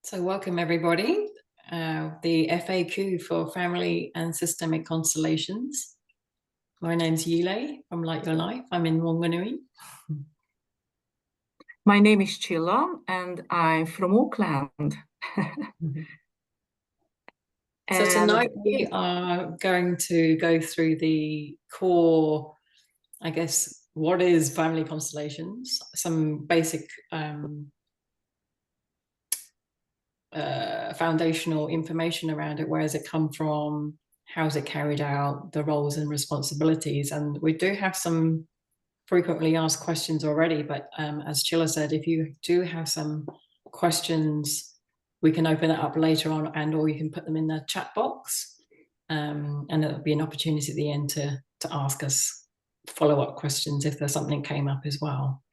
So welcome everybody. The FAQ for Family and Systemic Constellations. My name's Yee Ley from Light Your Life. I'm in Wanganui. My name is Csilla and I'm from Auckland. So tonight we are going to go through the core, I guess, what is Family Constellations, some basic foundational information around it. Where does it come from? How's it carried out? The roles and responsibilities. And we do have some frequently asked questions already, but as Csilla said, if you do have some questions, we can open it up later on, and or you can put them in the chat box, and it'll be an opportunity at the end to ask us follow-up questions if there's something came up as well.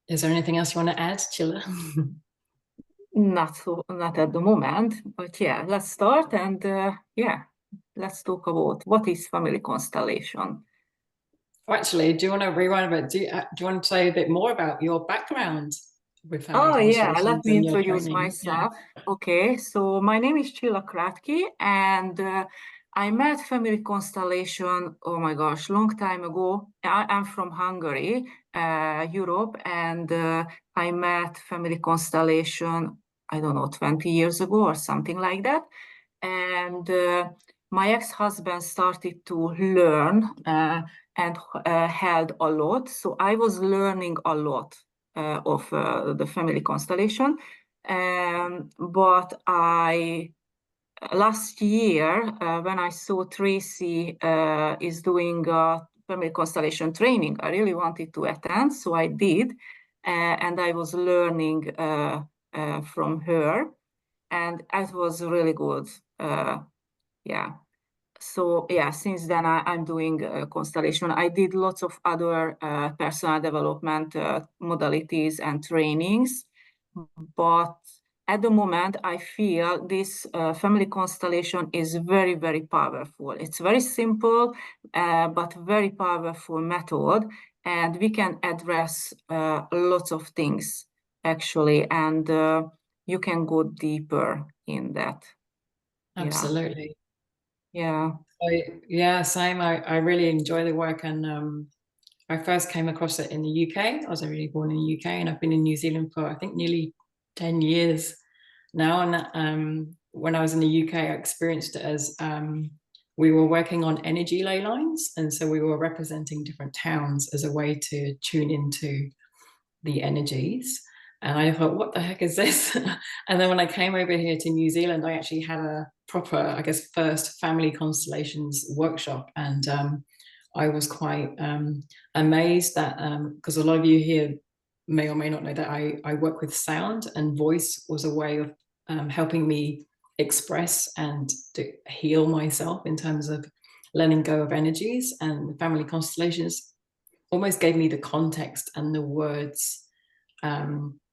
Is there anything else you want to add, Csilla? Not at the moment, but yeah, let's start and let's talk about what is family constellation. Well, actually, do you want to rewind a bit? Do you want to say a bit more about your background with family constellations? Let me introduce myself. Yeah. Okay, so my name is Csilla Kratky, and I met family constellation, oh my gosh, long time ago. I'm from Hungary, Europe, and I met family constellation, I don't know, 20 years ago or something like that. And my ex-husband started to learn and held a lot. So I was learning a lot of the family constellation. But last year, when I saw Tracy is doing a family constellation training, I really wanted to attend, so I did, and I was learning from her, and it was really good. So since then I'm doing constellation. I did lots of other personal development modalities and trainings, but at the moment, I feel this family constellation is very, very powerful. It's very simple, but very powerful method, and we can address lots of things, actually, and you can go deeper in that. Absolutely. Yeah. Yeah, same. I really enjoy the work, and I first came across it in the UK. I was originally born in the UK, and I've been in New Zealand for, I think, nearly 10 years now. And when I was in the UK, I experienced it as we were working on energy ley lines. And so we were representing different towns as a way to tune into the energies. And I thought, what the heck is this? And then when I came over here to New Zealand, I actually had a proper, I guess, first family constellations workshop. And I was quite amazed that, because a lot of you here may or may not know that I work with sound, and voice was a way of helping me express and to heal myself in terms of letting go of energies. And family constellations almost gave me the context and the words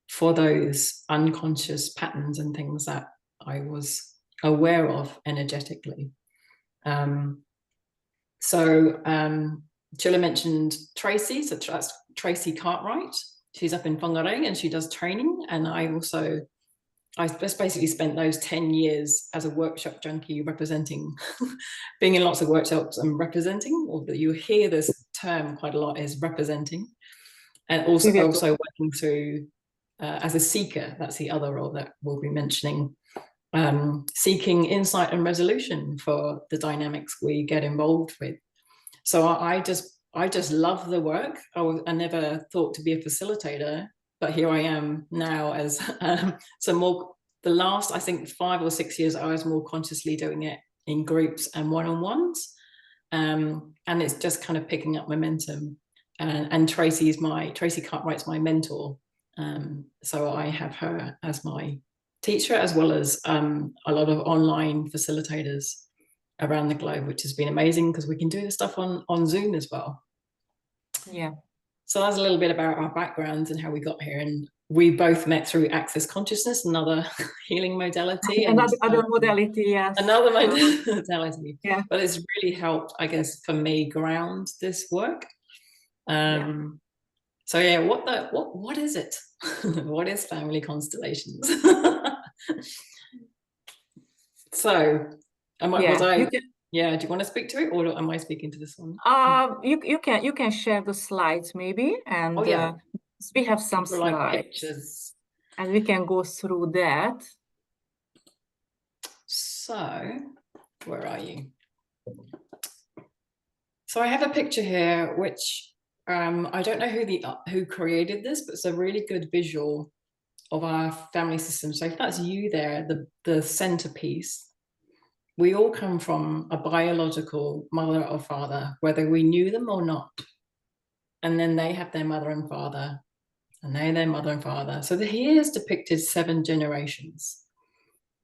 for those unconscious patterns and things that I was aware of energetically. Csilla mentioned Tracy, so that's Tracy Cartwright. She's up in Whangarei and she does training. And I just basically spent those 10 years as a workshop junkie representing, being in lots of workshops and representing, or that you hear this term quite a lot, is representing. And also working through as a seeker. That's the other role that we'll be mentioning, seeking insight and resolution for the dynamics we get involved with. So I just love the work. I never thought to be a facilitator, but here I am now as the last, I think, 5 or 6 years, I was more consciously doing it in groups and one-on-ones. And it's just kind of picking up momentum. And Tracy Cartwright's my mentor. So I have her as my teacher, as well as a lot of online facilitators around the globe, which has been amazing because we can do this stuff on Zoom as well. Yeah. So that's a little bit about our backgrounds and how we got here. And we both met through Access Consciousness, another healing modality. Another modality, yes. Another modality. Yeah. But it's really helped, I guess, for me ground this work. So yeah, what is it? What is family constellations? So do you want to speak to it, or am I speaking to this one? You can share the slides maybe, and we have some slides, like pictures, and we can go through that. So where are you? So I have a picture here, which I don't know who created this, but it's a really good visual of our family system. So if that's you there, the centerpiece. We all come from a biological mother or father, whether we knew them or not. And then they have their mother and father, and they their mother and father. So here is depicted 7 generations.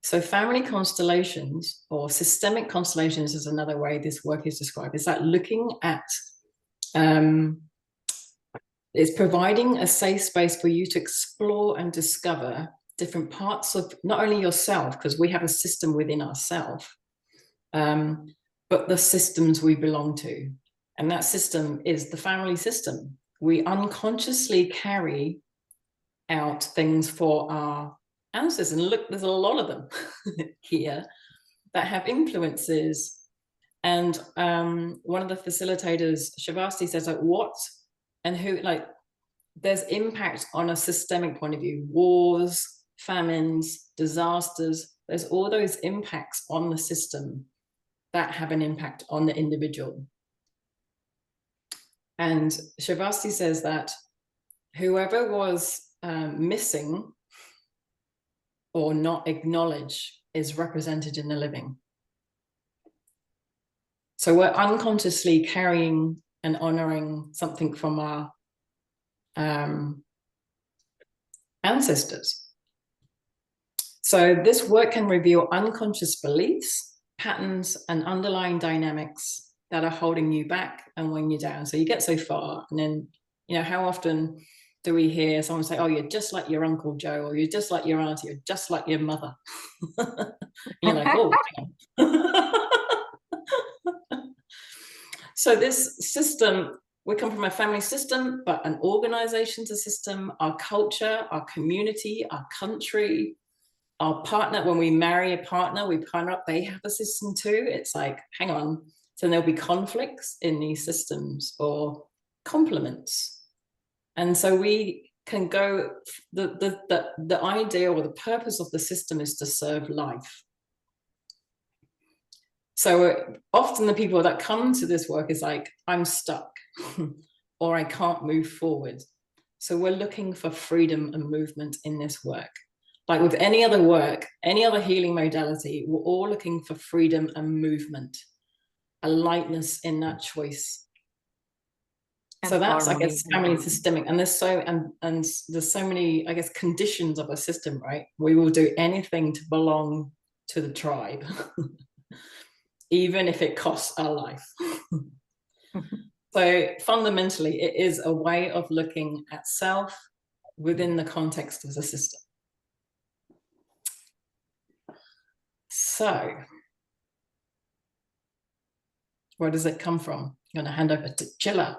So family constellations, or systemic constellations is another way this work is described, is that looking at, it's providing a safe space for you to explore and discover different parts of not only yourself, because we have a system within ourselves, but the systems we belong to. And that system is the family system. We unconsciously carry out things for our ancestors. And look, there's a lot of them here that have influences. And one of the facilitators, Shavasti, says like what and who, like there's impact on a systemic point of view, wars, famines, disasters. There's all those impacts on the system that have an impact on the individual. And Shavasti says that whoever was missing or not acknowledged is represented in the living. So we're unconsciously carrying and honoring something from our ancestors. So this work can reveal unconscious beliefs, patterns, and underlying dynamics that are holding you back and weighing you down. So you get so far, and then, you know, how often do we hear someone say, oh, you're just like your Uncle Joe, or you're just like your auntie, you're just like your mother. You're like, oh. So this system, we come from a family system, but an organization's a system, our culture, our community, our country, our partner. When we marry a partner, we partner up, they have a system too. It's like, hang on. So there'll be conflicts in these systems or complements. And so we can go, the idea or the purpose of the system is to serve life. So often the people that come to this work is like, I'm stuck or I can't move forward. So we're looking for freedom and movement in this work. Like with any other work, any other healing modality, we're all looking for freedom and movement, a lightness in that choice. And so that's, I guess, family systemic. And there's there's so many, I guess, conditions of a system, right? We will do anything to belong to the tribe. Even if it costs our life. So fundamentally, it is a way of looking at self within the context of the system. So where does it come from? I'm going to hand over to Csilla.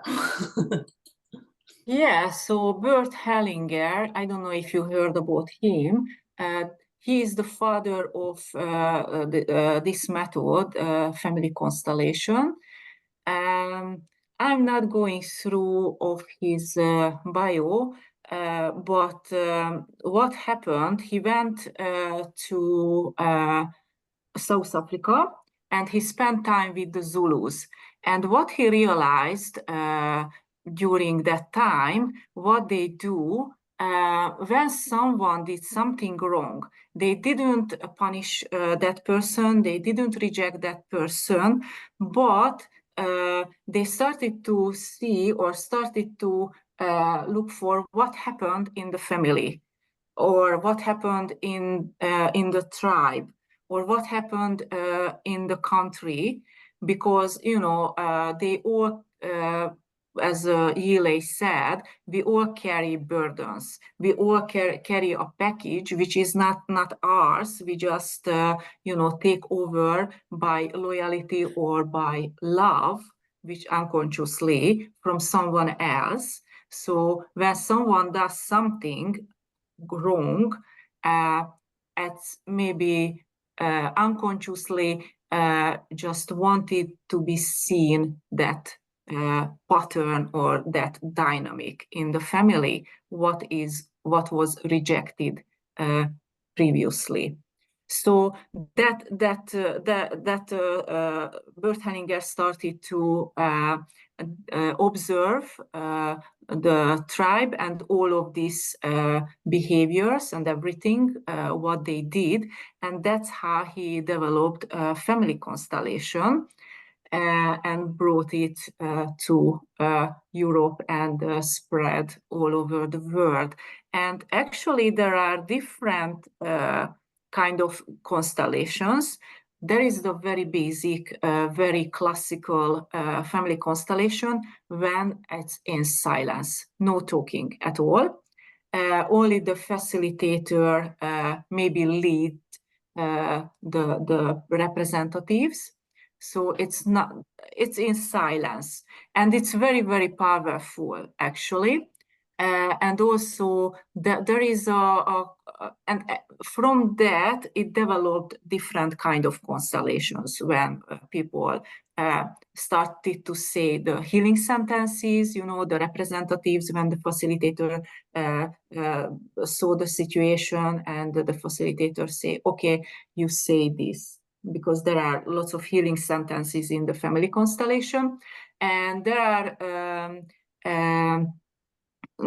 Yeah, so Bert Hellinger, I don't know if you heard about him. He is the father of this method, Family Constellation. I'm not going through of his bio, but what happened, he went to South Africa and he spent time with the Zulus. And what he realized during that time, what they do, when someone did something wrong, they didn't punish that person, they didn't reject that person, but they started to see or started to look for what happened in the family, or what happened in the tribe, or what happened in the country, because, you know, they all, as Yee Ley said, we all carry burdens. We all carry a package which is not ours. We just, you know, take over by loyalty or by love, which unconsciously from someone else. So when someone does something wrong, it's maybe unconsciously just wanted to be seen, that pattern or that dynamic in the family, what was rejected previously. So that Bert Hellinger started to observe the tribe and all of these behaviors and everything what they did, and that's how he developed a family constellation and brought it to Europe and spread all over the world. And actually there are different kind of constellations. There is the very basic, very classical family constellation when it's in silence, no talking at all. Only the facilitator maybe lead the representatives. So it's in silence, and it's very, very powerful actually. And also there is and from that it developed different kind of constellations when people started to say the healing sentences, you know, the representatives, when the facilitator saw the situation and the facilitator say, okay, you say this, because there are lots of healing sentences in the family constellation. And there are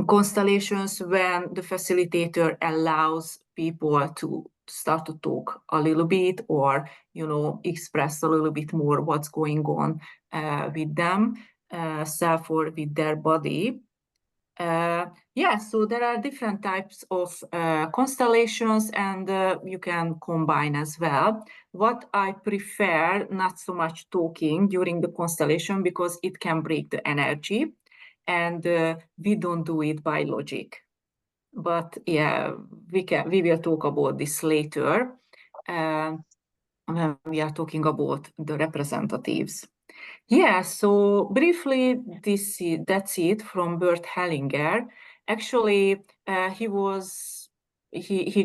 constellations when the facilitator allows people to start to talk a little bit, or, you know, express a little bit more what's going on with them, self or with their body. Yeah, so there are different types of constellations, and you can combine as well. What I prefer, not so much talking during the constellation, because it can break the energy, and we don't do it by logic. But yeah, we will talk about this later when we are talking about the representatives. Yeah, so briefly, that's it from Bert Hellinger. Actually, he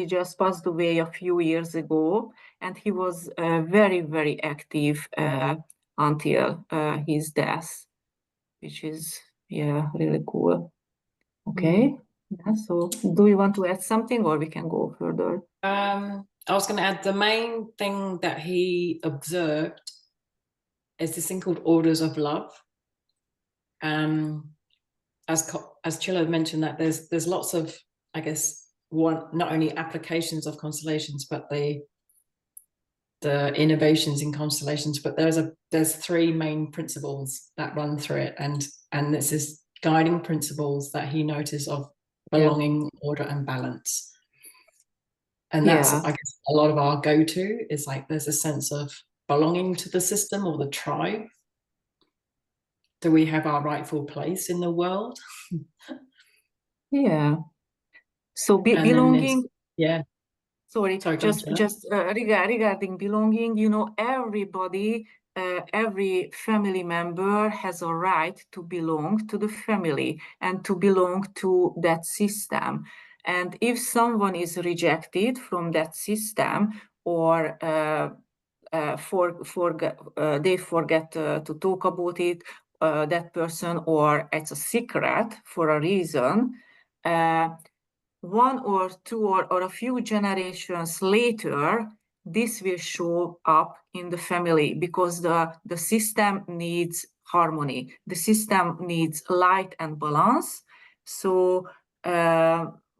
just passed away a few years ago, and he was very, very active until his death, which is, yeah, really cool. Okay. Yeah, so do you want to add something, or we can go further? I was going to add, the main thing that he observed is this thing called orders of love. As Csilla mentioned, that there's lots of, I guess, not only applications of constellations, but the innovations in constellations. But there's three main principles that run through it, and this is guiding principles that he noticed of belonging, order, and balance. And that's, I guess, a lot of our go-to is like there's a sense of belonging to the system or the tribe. Do we have our rightful place in the world? Yeah. So belonging. Yeah. Sorry, just regarding belonging, you know, everybody, every family member has a right to belong to the family and to belong to that system. And if someone is rejected from that system, or they forget to talk about it, that person, or it's a secret for a reason, one or two or a few generations later, this will show up in the family, because the system needs harmony. The system needs light and balance. So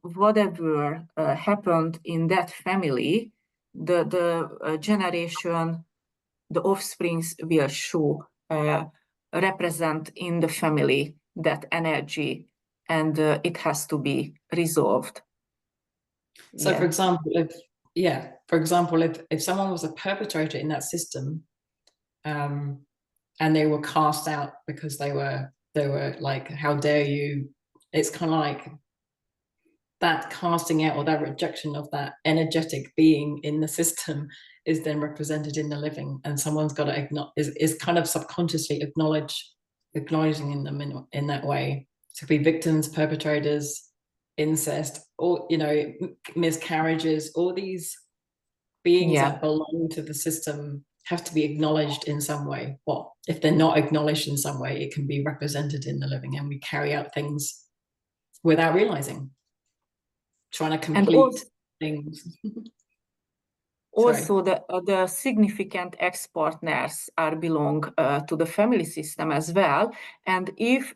whatever happened in that family, the generation, the offsprings will show, represent in the family that energy, and it has to be resolved. So, for example, if someone was a perpetrator in that system, and they were cast out because they were like, how dare you? It's kind of like that casting out or that rejection of that energetic being in the system is then represented in the living, and someone's got to is kind of subconsciously acknowledging in them in that way So it could be victims, perpetrators, incest, or, you know, miscarriages. All these beings that belong to the system have to be acknowledged in some way. Well, if they're not acknowledged in some way, it can be represented in the living, and we carry out things without realizing, trying to complete things. Also, the significant ex-partners are belong to the family system as well. And if,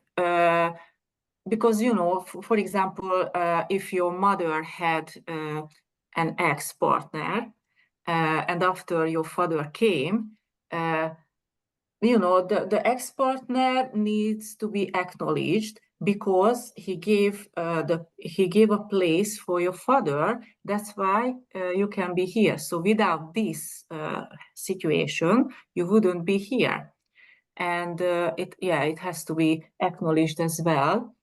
because, you know, for example, if your mother had an ex-partner, and after your father came, you know, the ex-partner needs to be acknowledged because he gave a place for your father. That's why you can be here. So without this situation, you wouldn't be here, and it has to be acknowledged as well.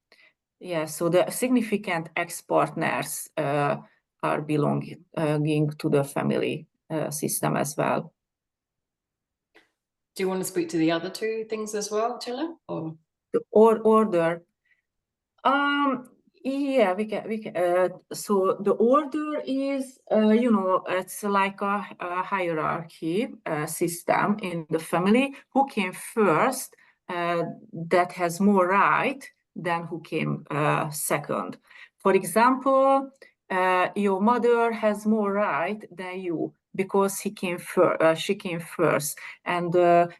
Yeah. So the significant ex-partners are belonging to the family system as well. Do you want to speak to the other two things as well, Csilla? Or order? Yeah, we can. So the order is, you know, it's like a hierarchy system in the family. Who came first, that has more right than who came second. For example, your mother has more right than you because she came first, and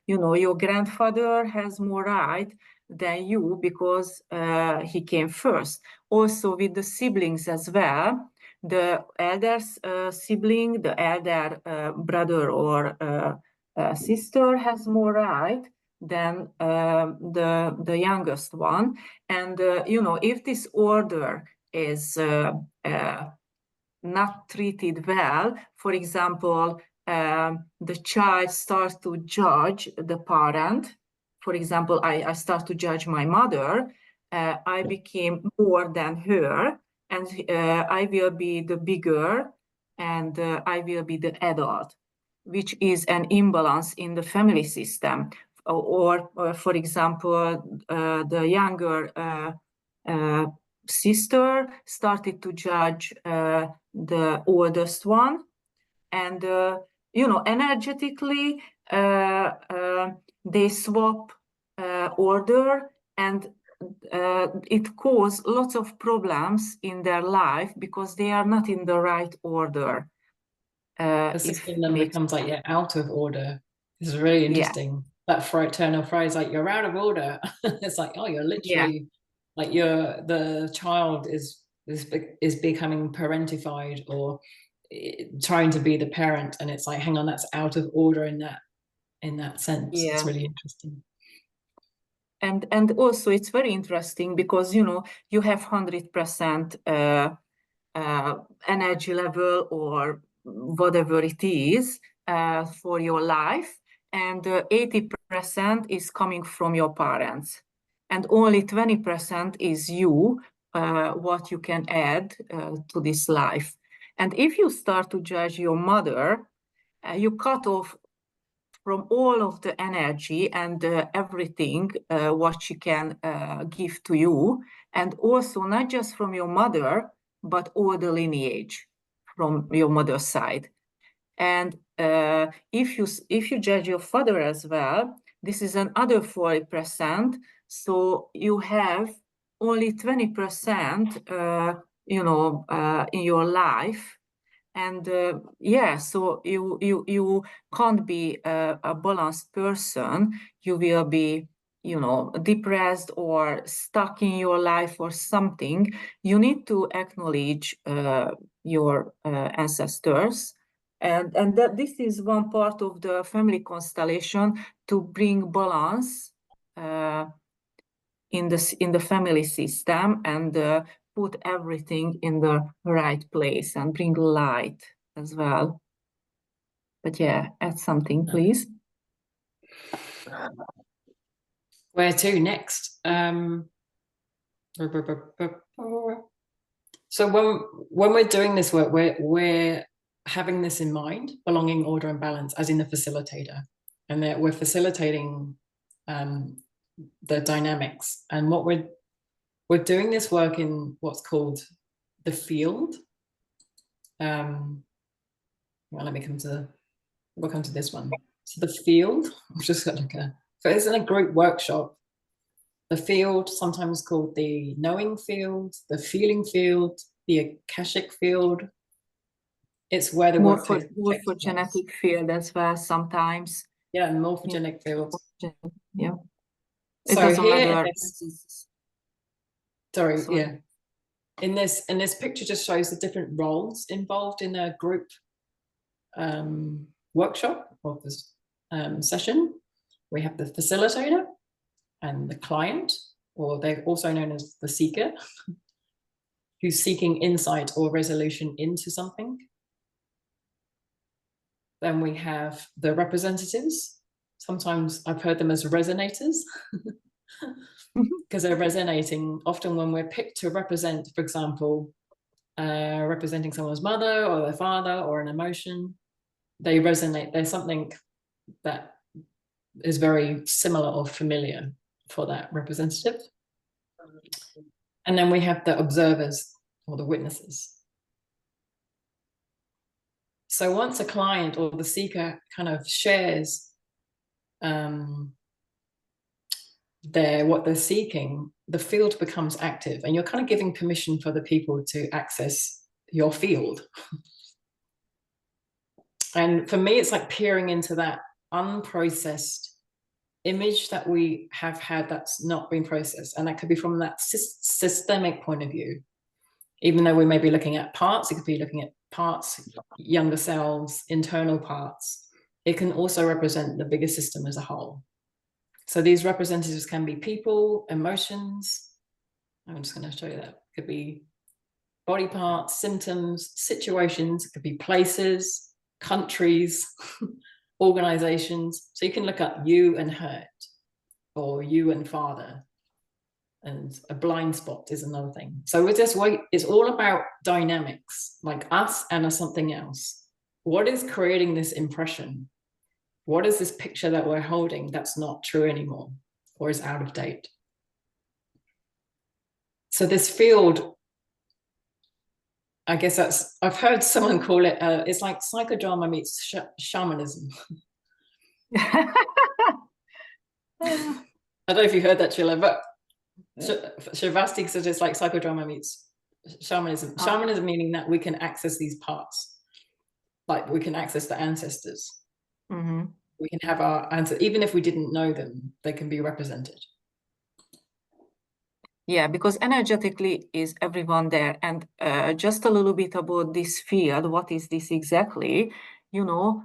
you know, your grandfather has more right than you because he came first. Also with the siblings as well, the elder sibling, the elder brother or sister has more right than the youngest one. And you know, if this order is not treated well, for example, the child starts to judge the parent. For example, I start to judge my mother. I became more than her, and I will be the bigger, and I will be the adult, which is an imbalance in the family system. Or for example, the younger sister started to judge the oldest one, and you know, energetically they swap order, and it caused lots of problems in their life because they are not in the right order. the system then becomes like, yeah, out of order. This is really interesting. That eternal phrase, like, you're out of order. It's like, oh, you're literally like, the child is becoming parentified or trying to be the parent, and it's like, hang on, that's out of order in that sense. It's really interesting. And also it's very interesting because, you know, you have 100% energy level or whatever it is for your life, and 80% is coming from your parents, and only 20% is you, what you can add to this life. And if you start to judge your mother, you cut off from all of the energy and everything what she can give to you, and also not just from your mother, but all the lineage from your mother's side. And if you judge your father as well, this is another 40%. So you have only 20%, you know, in your life. And so you can't be a balanced person. You will be, you know, depressed or stuck in your life or something. You need to acknowledge your ancestors, and that this is one part of the family constellation to bring balance in the family system, and put everything in the right place and bring light as well. But yeah, add something, please. Where to next? So when we're doing this work, we're having this in mind: belonging, order, and balance, as in the facilitator, and that we're facilitating the dynamics. And what we're doing this work in what's called the field. Well, we'll come to this one. So the field, I'm just going to so it's in a group workshop. The field, sometimes called the knowing field, the feeling field, the Akashic field. It's where the work takes place. Morphogenetic field as well sometimes. Yeah, morphogenic field. Yeah. It So doesn't here, matter. sorry, yeah. In this picture just shows the different roles involved in a group workshop or this session. We have the facilitator and the client, or they're also known as the seeker, who's seeking insight or resolution into something. Then we have the representatives. Sometimes I've heard them as resonators because they're resonating. Often when we're picked to represent, for example, representing someone's mother or their father or an emotion, they resonate. There's something that is very similar or familiar for that representative. And then we have the observers or the witnesses. So once a client or the seeker kind of shares what they're seeking, the field becomes active, and you're kind of giving permission for the people to access your field. And for me, it's like peering into that unprocessed image that we have had that's not been processed. And that could be from that systemic point of view. Even though we may be looking at parts, it could be looking at parts, younger selves, internal parts. It can also represent the bigger system as a whole. So these representatives can be people, emotions. I'm just going to show you that. It could be body parts, symptoms, situations. It could be places, countries, organizations. So you can look up you and hurt, or you and father, and a blind spot is another thing. So with this way, it's all about dynamics, like us and a something else. What is creating this impression? What is this picture that we're holding that's not true anymore or is out of date? So this field, I guess I've heard someone call it, it's like psychodrama meets shamanism. I don't know if you heard that, Csilla, but Shavasti says it's like psychodrama meets shamanism. Shamanism meaning that we can access these parts, like we can access the ancestors. Mm-hmm. We can have our ancestors, even if we didn't know them, they can be represented. Yeah, because energetically is everyone there. And just a little bit about this field, what is this exactly? You know,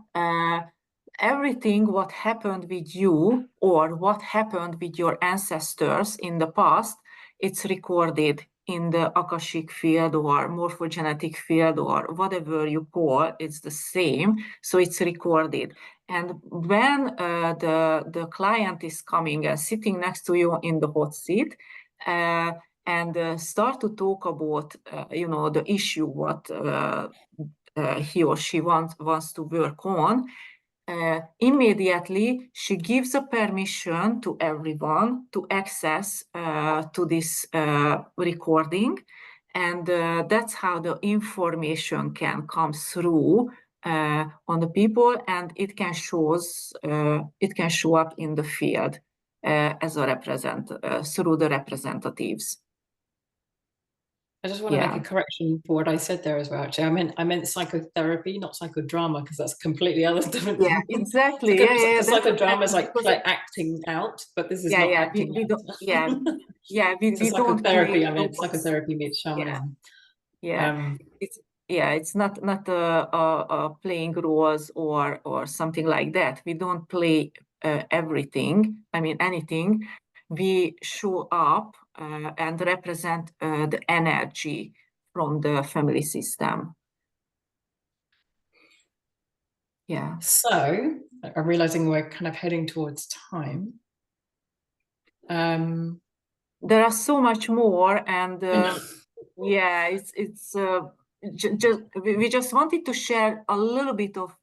everything what happened with you or what happened with your ancestors in the past, it's recorded in the Akashic field or morphogenetic field or whatever you call, it's the same. So it's recorded. And when the client is coming and sitting next to you in the hot seat, and start to talk about, the issue what he or she wants to work on, immediately she gives a permission to everyone to access to this recording, and that's how the information can come through on the people, and it can show up in the field as a through the representatives. I just want to make a correction for what I said there as well. Actually, I meant psychotherapy, not psychodrama, because that's completely other different. Yeah, exactly. Psychodrama is like acting out, but this is not acting we out. Don't, we so don't psychotherapy. I meant psychotherapy meets shamanism. It's not playing roles or something like that. We don't play everything. I mean anything. We show up and represent the energy from the family system. Yeah. So I'm realizing we're kind of heading towards time. There are so much more, and we just wanted to share a little bit of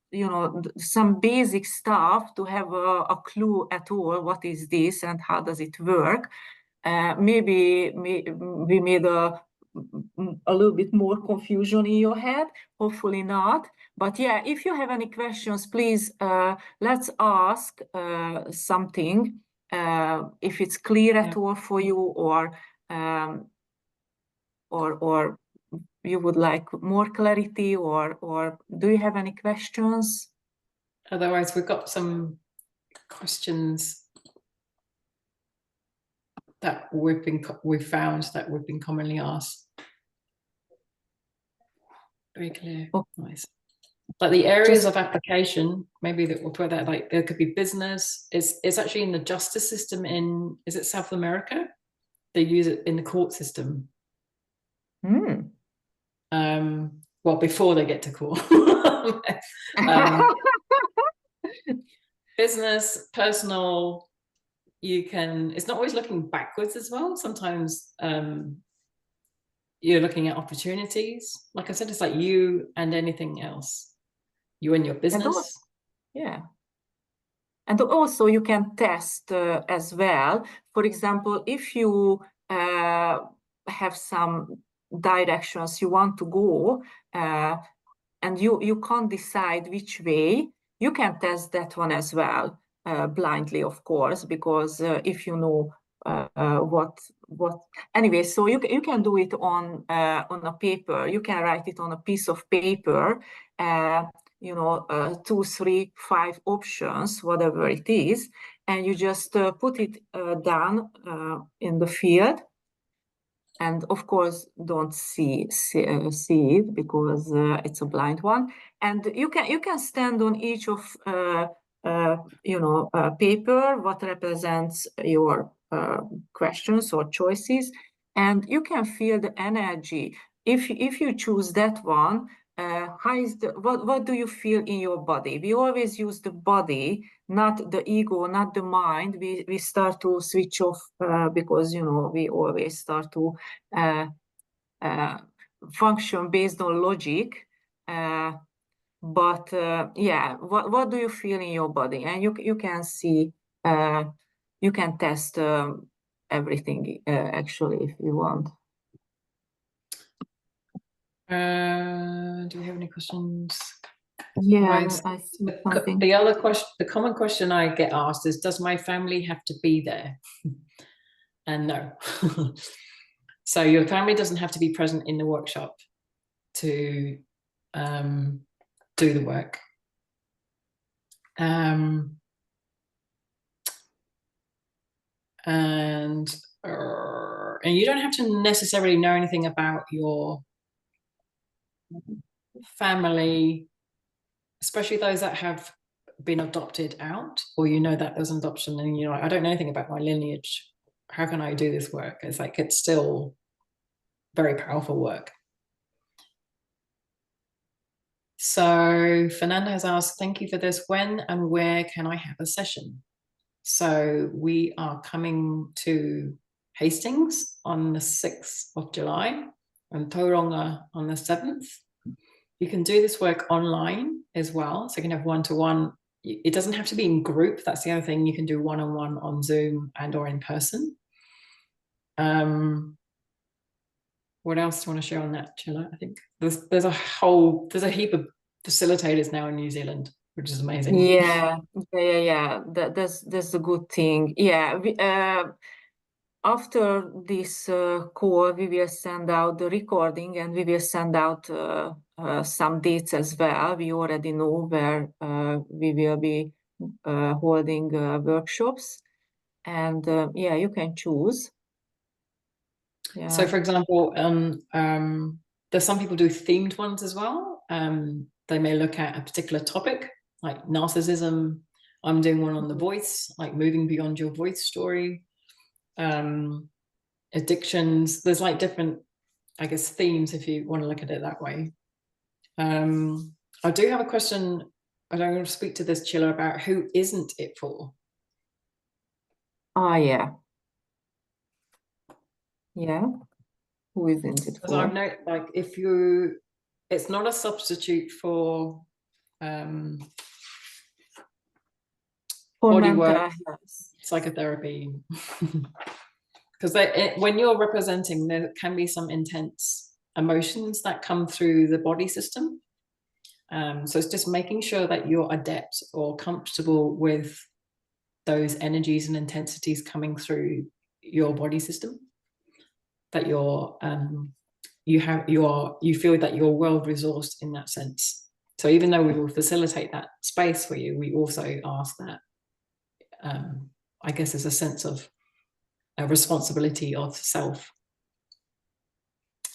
some basic stuff to have a clue at all what is this and how does it work. maybe we made a little bit more confusion in your head. Hopefully not. But yeah, if you have any questions, please let's ask something if it's clear at all for you, or you would like more clarity, or do you have any questions? Otherwise, we've got some questions that we've found that we've been commonly asked. Very clear. Oh. Nice. Like the areas of application, maybe that we'll put that, like there could be business. It's actually in the justice system in, is it South America? They use it in the court system. Well, before they get to court. Business, personal, you can, it's not always looking backwards as well. Sometimes you're looking at opportunities. Like I said, it's like you and anything else. You and your business. And also you can test as well. For example, if you have some directions you want to go and you can't decide which way, you can test that one as well, blindly, of course, because if you know what anyway, so you can do it on a paper. You can write it on a piece of paper, 2, 3, 5 options, whatever it is, and you just put it down in the field. And of course, don't see it because it's a blind one. And you can stand on each of paper what represents your questions or choices, and you can feel the energy. If you choose that one, what do you feel in your body? We always use the body, not the ego, not the mind. We start to switch off because we always start to function based on logic. But what do you feel in your body? And you can see, you can test everything actually if you want. Do we have any questions? Yeah, I see something. The other question, the common question I get asked is, does my family have to be there? And no. So your family doesn't have to be present in the workshop to do the work. And you don't have to necessarily know anything about your family, especially those that have been adopted out, or that there's an adoption and you're like, I don't know anything about my lineage. How can I do this work? It's like, it's still very powerful work. So Fernanda has asked, thank you for this. When and where can I have a session? So we are coming to Hastings on the 6th of July and Tauranga on the 7th. You can do this work online as well. So you can have one-to-one. It doesn't have to be in group. That's the other thing. You can do one-on-one on Zoom and or in person. What else do you want to share on that, Csilla? I think there's a heap of facilitators now in New Zealand, which is amazing. Yeah. That's a good thing. Yeah. After this call, we will send out the recording and we will send out some dates as well. We already know where we will be holding workshops, and you can choose. Yeah. So for example, there's some people do themed ones as well. They may look at a particular topic like narcissism. I'm doing one on the voice, like moving beyond your voice story. Addictions, there's like different, I guess, themes if you want to look at it that way. I do have a question. I don't want to speak to this, Csilla, about who isn't it for? Oh, yeah. Yeah. Who isn't it for? I've noticed, like, it's not a substitute for body work, psychotherapy. because when you're representing, there can be some intense emotions that come through the body system. So it's just making sure that you're adept or comfortable with those energies and intensities coming through your body system, that you feel that you're well resourced in that sense. So even though we will facilitate that space for you, we also ask that, I guess, there's a sense of a responsibility of self,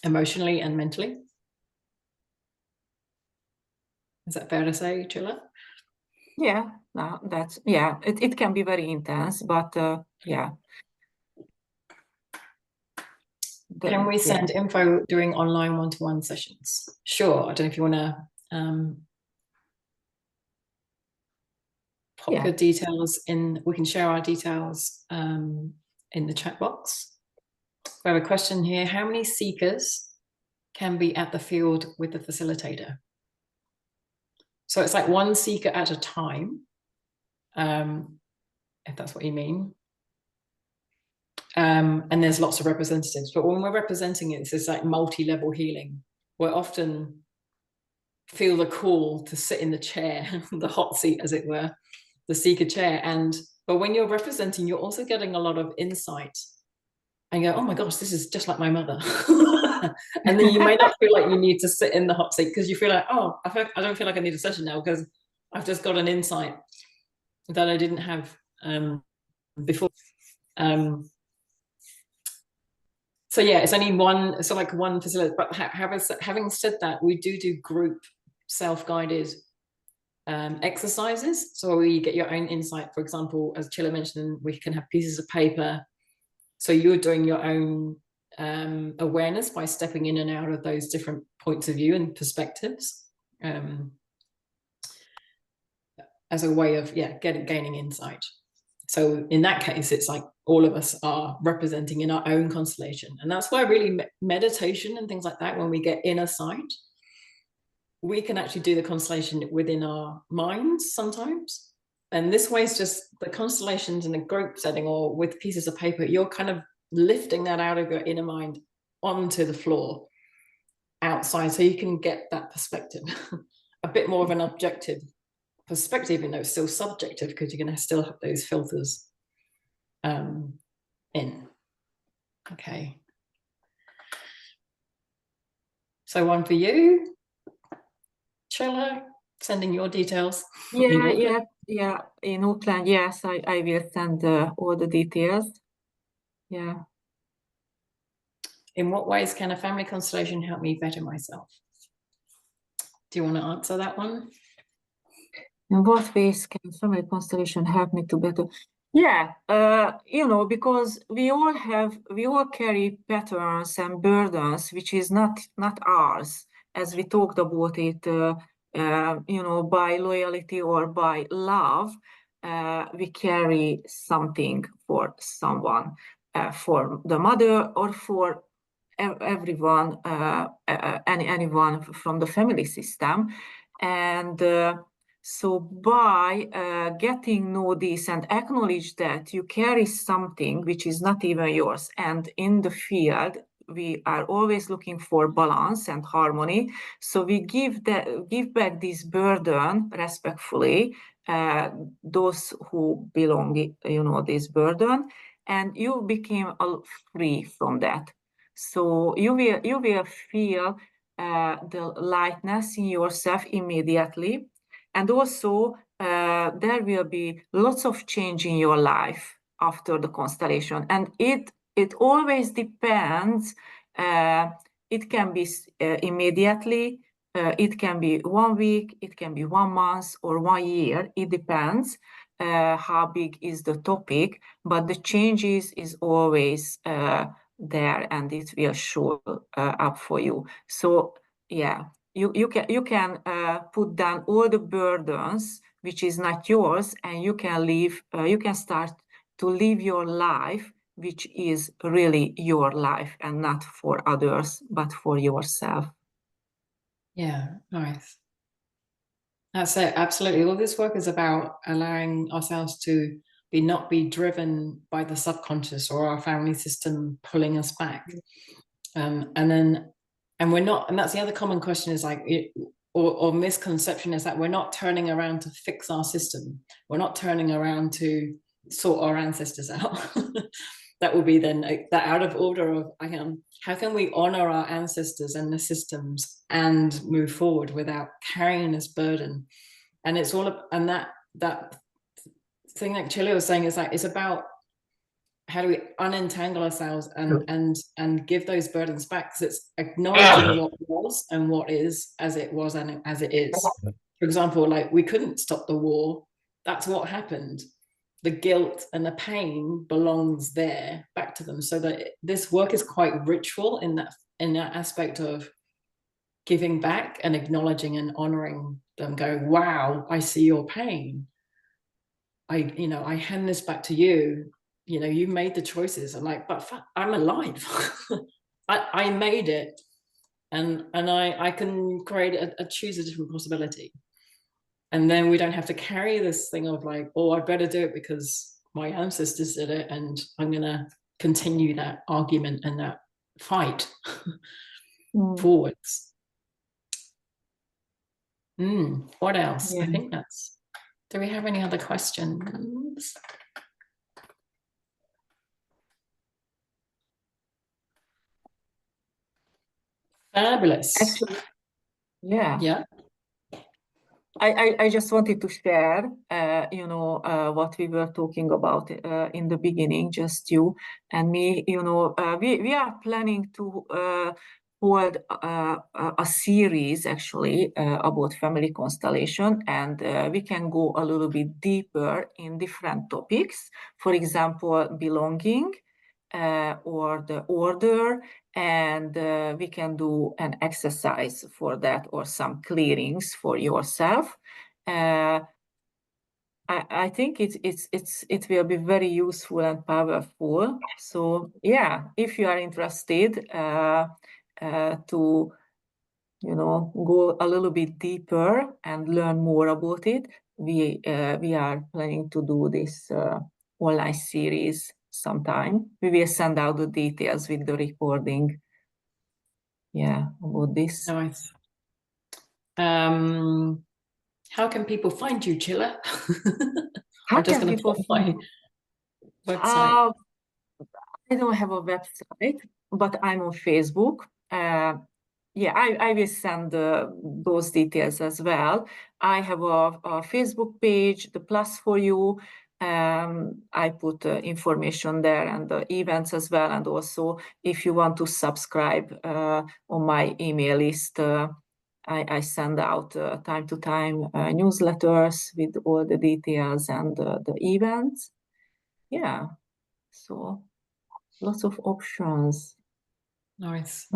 emotionally and mentally. Is that fair to say, Csilla? Yeah, no, that's, yeah, it can be very intense, but yeah. Can we send info during online one-to-one sessions? Sure. I don't know if you want to pop your details in. We can share our details in the chat box. We have a question here. How many seekers can be at the field with the facilitator? So it's like one seeker at a time, if that's what you mean. And there's lots of representatives, but when we're representing it, it's like multi-level healing. We're often feel the call to sit in the chair, the hot seat, as it were, the seeker chair. But when you're representing, you're also getting a lot of insight and go, oh my gosh, this is just like my mother. And then you may not feel like you need to sit in the hot seat because you feel like, oh, I don't feel like I need a session now because I've just got an insight that I didn't have before. So yeah, it's only one, so like one facility, but having said that, we do group self-guided exercises. So we get your own insight. For example, as Csilla mentioned, we can have pieces of paper. So you're doing your own awareness by stepping in and out of those different points of view and perspectives as a way of, gaining insight. So in that case, it's like all of us are representing in our own constellation. And that's why really meditation and things like that, when we get inner sight, we can actually do the constellation within our minds sometimes. And this way is just the constellations in a group setting or with pieces of paper, you're kind of lifting that out of your inner mind onto the floor outside, so you can get that perspective, a bit more of an objective perspective, even though it's still subjective because you're going to still have those filters in. Okay. So one for you, Csilla, sending your details. Yeah, in Auckland, yes, I will send all the details. Yeah. In what ways can a family constellation help me better myself? Do you want to answer that one? In what ways can family constellation help me to better? Yeah, because we all carry patterns and burdens, which is not ours, as we talked about it, by loyalty or by love, we carry something for someone, for the mother or for everyone, anyone from the family system. And so by getting know this and acknowledge that you carry something which is not even yours, and in the field we are always looking for balance and harmony, so we give back this burden respectfully, those who belong, this burden, and you became free from that. So you will feel the lightness in yourself immediately. And also, there will be lots of change in your life after the constellation. And it always depends. It can be immediately, it can be 1 week, it can be 1 month or 1 year. It depends how big is the topic, but the changes is always there, and it will show up for you. So yeah, you can put down all the burdens which is not yours, and you can start to live your life which is really your life, and not for others but for yourself. Yeah, nice. That's it, absolutely. All this work is about allowing ourselves to not be driven by the subconscious or our family system pulling us back. And we're not, and that's the other common question is like, or misconception is that we're not turning around to fix our system. We're not turning around to sort our ancestors out. That will be then that out of order of, how can we honor our ancestors and the systems and move forward without carrying this burden? And it's all, and that thing that Csilla was saying is like, it's about how do we unentangle ourselves and give those burdens back, because it's acknowledging what was and what is as it was and as it is. For example, like we couldn't stop the war. That's what happened. The guilt and the pain belongs there back to them. So that this work is quite ritual in that aspect of giving back and acknowledging and honoring them, going, wow, I see your pain. I hand this back to you. You made the choices. I'm like, but I'm alive. I made it, and I can create choose a different possibility. And then we don't have to carry this thing of like, oh, I better do it because my ancestors did it, and I'm gonna continue that argument and that fight forwards. What else? I think that's. Do we have any other questions? Fabulous. Actually, yeah. I just wanted to share, what we were talking about in the beginning, just you and me. We are planning to hold a series actually about family constellation, and we can go a little bit deeper in different topics. For example, belonging. Or the order, and we can do an exercise for that or some clearings for yourself. I think it will be very useful and powerful. So yeah, if you are interested to go a little bit deeper and learn more about it, we are planning to do this online series sometime. We will send out the details with the recording. Yeah, about this. Nice. How can people find you, Csilla? How can people find you? Website. I don't have a website, but I'm on Facebook. Yeah, I will send those details as well. I have a Facebook page, the Plus for You. I put information there and the events as well. And also, if you want to subscribe on my email list, I send out time to time newsletters with all the details and the events. Yeah, so lots of options. Nice.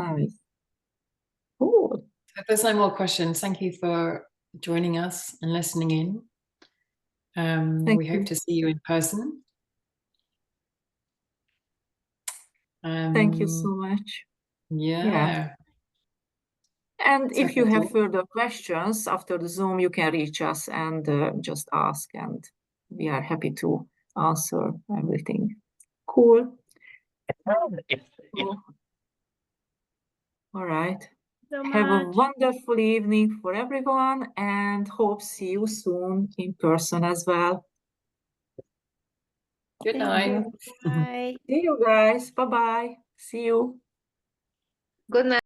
Cool. If there's no more questions, thank you for joining us and listening in. We hope to see you in person. Thank you so much. Yeah. And if you have further questions after the Zoom, you can reach us and just ask, and we are happy to answer everything. Cool. All right. Have a wonderful evening for everyone, and hope see you soon in person as well. Good night. Bye. See you guys. Bye-bye. See you. Good night.